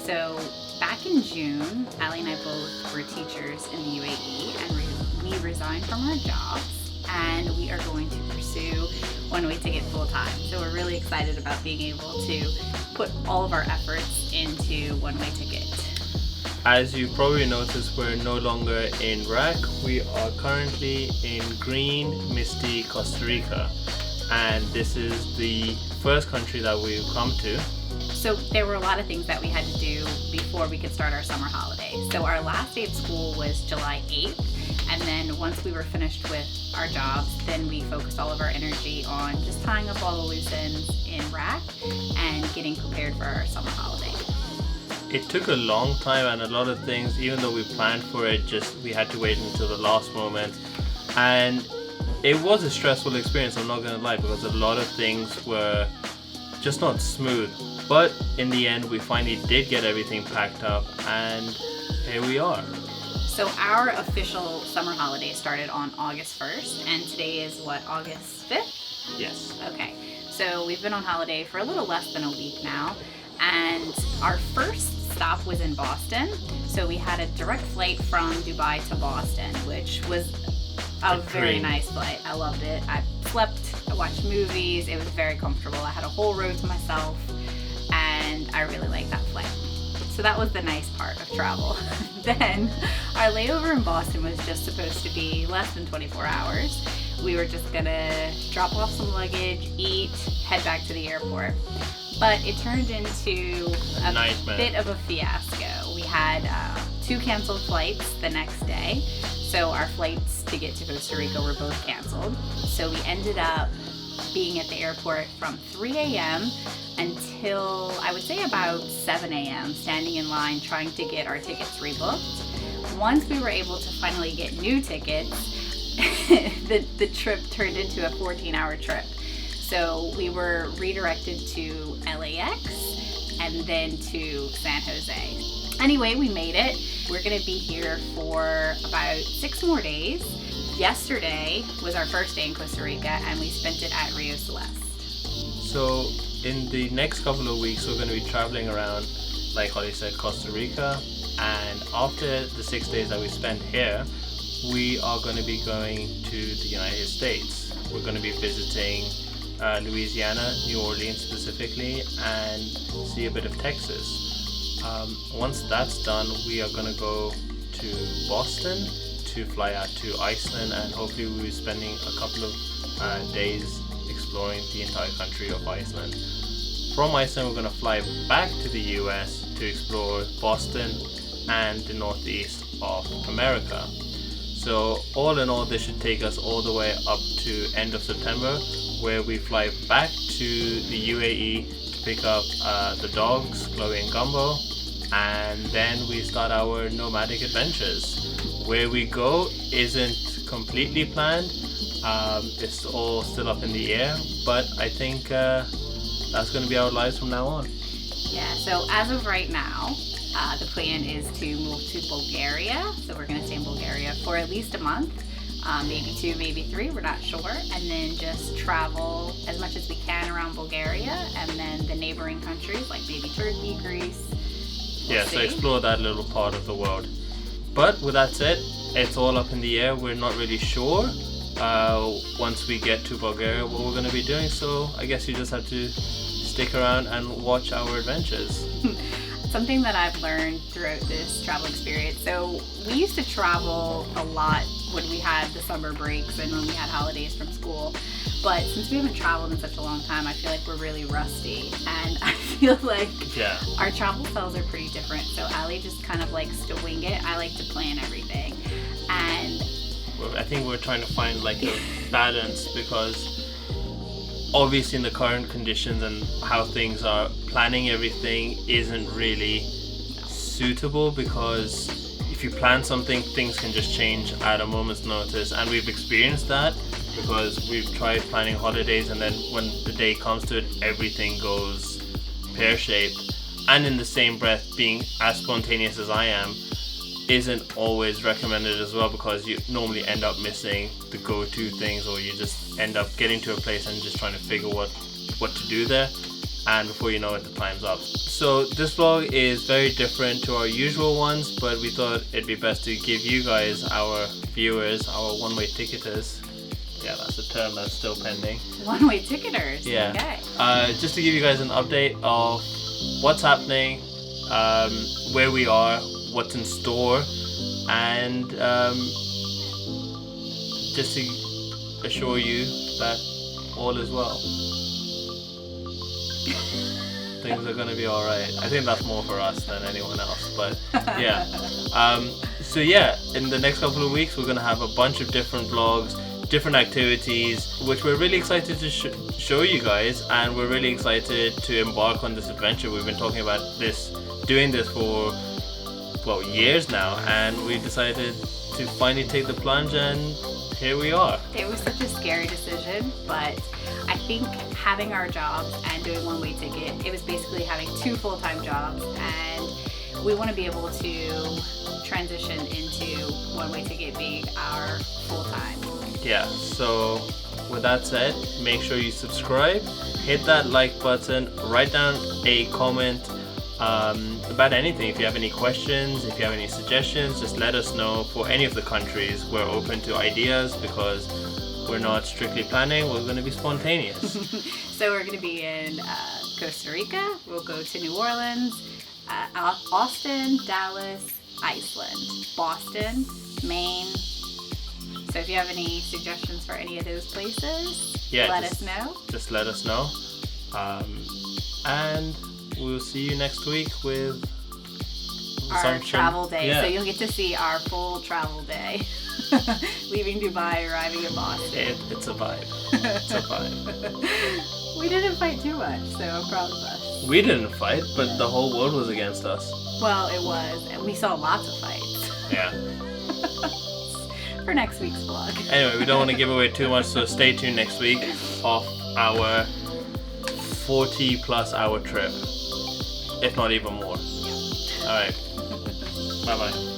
So back in June, Ali and I both were teachers in the UAE, and we resigned from our jobs, and we are going to pursue one-way ticket full-time. So we're really excited about being able to put all of our efforts into one-way ticket. As you probably noticed, we're no longer in RAC. We are currently in green, misty Costa Rica, and this is the first country that we've come to. So there were a lot of things that we had to do before we could start our summer holiday. So our last day of school was July 8th, and then once we were finished with our jobs, then we focused all of our energy on just tying up all the loose ends in RAC and getting prepared for our summer holiday. It took a long time, and a lot of things, even though we planned for it, we had to wait until the last moment. And it was a stressful experience, I'm not gonna lie, because a lot of things were just not smooth. But in the end, we finally did get everything packed up, and here we are. So our official summer holiday started on August 1st, and today is what, August 5th? Yes. Okay, so we've been on holiday for a little less than a week now, and our first stop was in Boston. So we had a direct flight from Dubai to Boston, which was a very nice flight. I loved it. I slept, I watched movies, it was very comfortable. I had a whole row to myself, and I really liked that flight. So that was the nice part of travel. Then our layover in Boston was just supposed to be less than 24 hours. We were just gonna drop off some luggage, eat, head back to the airport. But it turned into a bit of a fiasco. We had 2 canceled flights the next day. So our flights to get to Costa Rica were both canceled. So we ended up being at the airport from 3 a.m. until I would say about 7 a.m. standing in line trying to get our tickets rebooked. Once we were able to finally get new tickets, the trip turned into a 14-hour trip. So we were redirected to LAX and then to San Jose. Anyway, we made it. We're gonna be here for about 6 more days. Yesterday was our first day in Costa Rica, and we spent it at Rio Celeste. So in the next couple of weeks, we're gonna be traveling around, like Holly said, Costa Rica. And after the 6 days that we spent here, we are gonna be going to the United States. We're gonna be visiting Louisiana, New Orleans specifically, and see a bit of Texas. Once that's done, we are going to go to Boston to fly out to Iceland, and hopefully we'll be spending a couple of days exploring the entire country of Iceland. From Iceland, we're going to fly back to the US to explore Boston and the northeast of America. So all in all, this should take us all the way up to end of September, where we fly back to the UAE to pick up the dogs, Chloe and Gumbo, and then we start our nomadic adventures. Where we go isn't completely planned, it's all still up in the air, but I think that's going to be our lives from now on. Yeah, so as of right now, the plan is to move to Bulgaria. So we're going to stay in Bulgaria for at least a month, maybe 2, maybe 3, we're not sure. And then just travel as much as we can around Bulgaria, and then the neighboring countries like maybe Turkey, Greece. So explore that little part of the world. But with that said, it's all up in the air. We're not really sure once we get to Bulgaria what we're going to be doing. So I guess you just have to stick around and watch our adventures. Something that I've learned throughout this travel experience. So we used to travel a lot when we had the summer breaks and when we had holidays from school. But since we haven't traveled in such a long time, I feel like we're really rusty. And I feel like our travel styles are pretty different. So Ali just kind of likes to wing it. I like to plan everything. And I think we're trying to find like a balance, because obviously in the current conditions and how things are, planning everything isn't really suitable, because if you plan something, things can just change at a moment's notice, and we've experienced that because we've tried planning holidays, and then when the day comes to it, everything goes pear-shaped. And in the same breath, being as spontaneous as I am isn't always recommended as well, because you normally end up missing the go-to things, or you just end up getting to a place and just trying to figure what to do there. and before you know it, the time's up. So this vlog is very different to our usual ones, but we thought it'd be best to give you guys, our viewers, our one-way ticketers. Yeah, that's a term that's still pending. One-way ticketers. Yeah. Okay. Just to give you guys an update of what's happening, where we are, what's in store, and just to assure you that all is well. Things are going to be all right. I think that's more for us than anyone else, but yeah. So yeah, in the next couple of weeks, we're going to have a bunch of different vlogs, different activities, which we're really excited to show you guys, and we're really excited to embark on this adventure. We've been talking about doing this for, well, years now, and we decided to finally take the plunge, and here we are. It was such a scary decision, but I think having our jobs and doing one-way ticket, it was basically having 2 full-time jobs, and we want to be able to transition into one-way ticket being our full-time. Yeah, so with that said, make sure you subscribe, hit that like button, write down a comment about anything. If you have any questions, if you have any suggestions, just let us know. For any of the countries, we're open to ideas because we're not strictly planning, we're going to be spontaneous. So we're going to be in Costa Rica, we'll go to New Orleans, Austin, Dallas, Iceland, Boston, Maine. So if you have any suggestions for any of those places, let us know. Just let us know. And we'll see you next week with our travel day. Yeah. So you'll get to see our full travel day. Leaving Dubai, arriving in Boston. It's a vibe. It's a vibe. We didn't fight too much, so I'm proud of us. We didn't fight, but the whole world was against us. Well, it was, and we saw lots of fights. Yeah. For next week's vlog. Anyway, we don't want to give away too much, so stay tuned next week off our 40+ hour trip, if not even more. Yeah. All right. Bye bye.